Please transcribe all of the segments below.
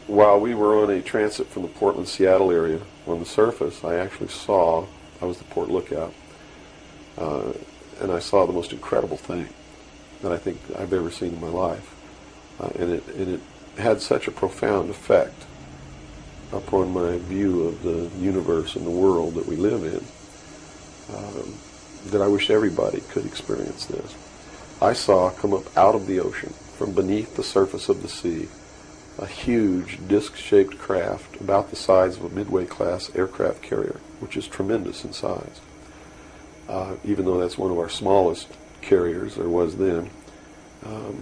while we were on a transit from the Portland-Seattle area, on the surface, I actually saw, I was the port lookout, and I saw the most incredible thing that I think I've ever seen in my life. And it had such a profound effect upon my view of the universe and the world that we live in, that I wish everybody could experience this. I saw come up out of the ocean, from beneath the surface of the sea, a huge disc-shaped craft about the size of a midway-class aircraft carrier, which is tremendous in size. Even though that's one of our smallest carriers, or was then,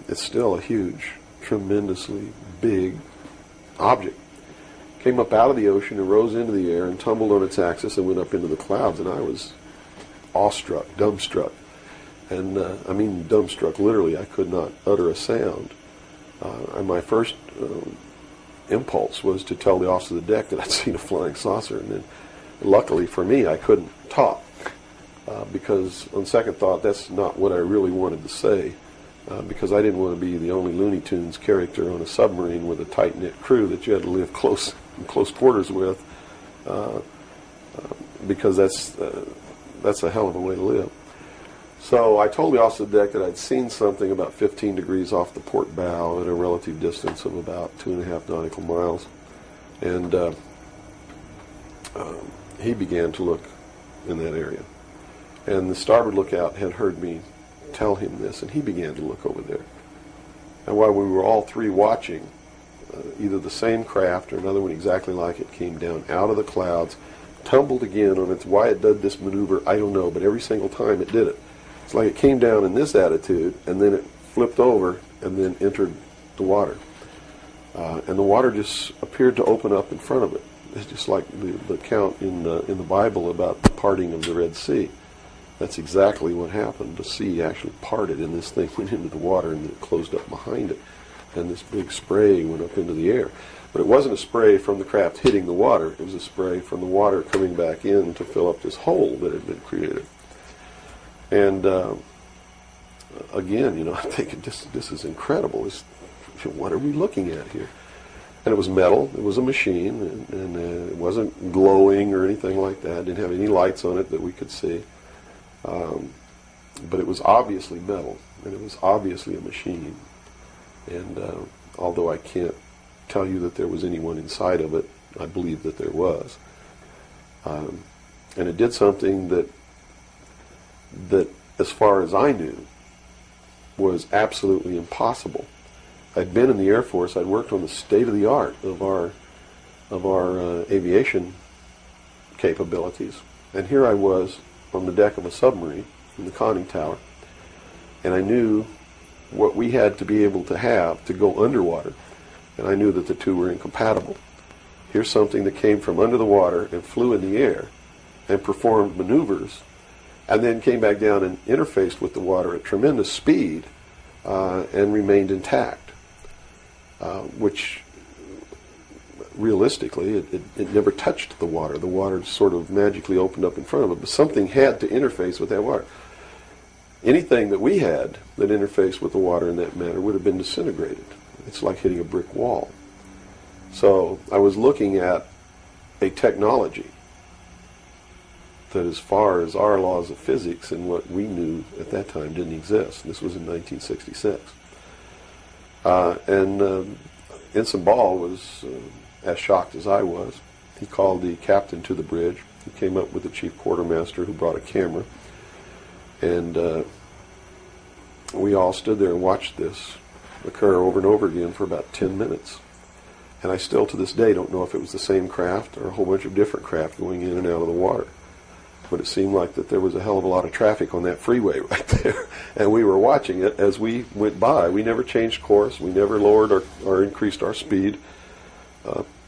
it's still a huge, tremendously big object. Came up out of the ocean and rose into the air and tumbled on its axis and went up into the clouds, and I was awestruck, dumbstruck. And I mean dumbstruck, literally. I could not utter a sound. And my first impulse was to tell the officer of the deck that I'd seen a flying saucer. And then, luckily for me, I couldn't talk. Because on second thought, that's not what I really wanted to say. Because I didn't want to be the only Looney Tunes character on a submarine with a tight-knit crew that you had to live in close quarters with. Because that's a hell of a way to live. So I told the officer of the deck that I'd seen something about 15 degrees off the port bow at a relative distance of about 2.5 nautical miles. And he began to look in that area. And the starboard lookout had heard me tell him this, and he began to look over there. And while we were all three watching, either the same craft or another one exactly like it came down out of the clouds, tumbled again on its, why it did this maneuver, I don't know, but every single time it did it. It's like it came down in this attitude, and then it flipped over, and then entered the water. And the water just appeared to open up in front of it. It's just like the account in the Bible about the parting of the Red Sea. That's exactly what happened. The sea actually parted, and this thing went into the water, and it closed up behind it. And this big spray went up into the air. But it wasn't a spray from the craft hitting the water. It was a spray from the water coming back in to fill up this hole that had been created. And again, I'm thinking, this is incredible. What are we looking at here? And it was metal. It was a machine, and it wasn't glowing or anything like that. It didn't have any lights on it that we could see. But it was obviously metal, and it was obviously a machine. And although I can't tell you that there was anyone inside of it, I believe that there was. And it did something that, as far as I knew, was absolutely impossible. I'd been in the Air Force. I'd worked on the state-of-the-art of our aviation capabilities. And here I was on the deck of a submarine in the conning tower, and I knew what we had to be able to have to go underwater, and I knew that the two were incompatible. Here's something that came from under the water and flew in the air and performed maneuvers, and then came back down and interfaced with the water at tremendous speed and remained intact, which realistically, it never touched the water. The water sort of magically opened up in front of it, but something had to interface with that water. Anything that we had that interfaced with the water in that manner would have been disintegrated. It's like hitting a brick wall. So I was looking at a technology that, as far as our laws of physics and what we knew at that time, didn't exist. This was in 1966. Ensign Ball was as shocked as I was. He called the captain to the bridge. He came up with the chief quartermaster, who brought a camera. And we all stood there and watched this occur over and over again for about 10 minutes. And I still, to this day, don't know if it was the same craft or a whole bunch of different craft going in and out of the water. But it seemed like that there was a hell of a lot of traffic on that freeway right there. And we were watching it as we went by. We never changed course. We never lowered or increased our speed.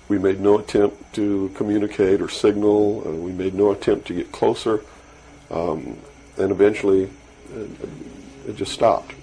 We made no attempt to communicate or signal. We made no attempt to get closer. And eventually, it just stopped.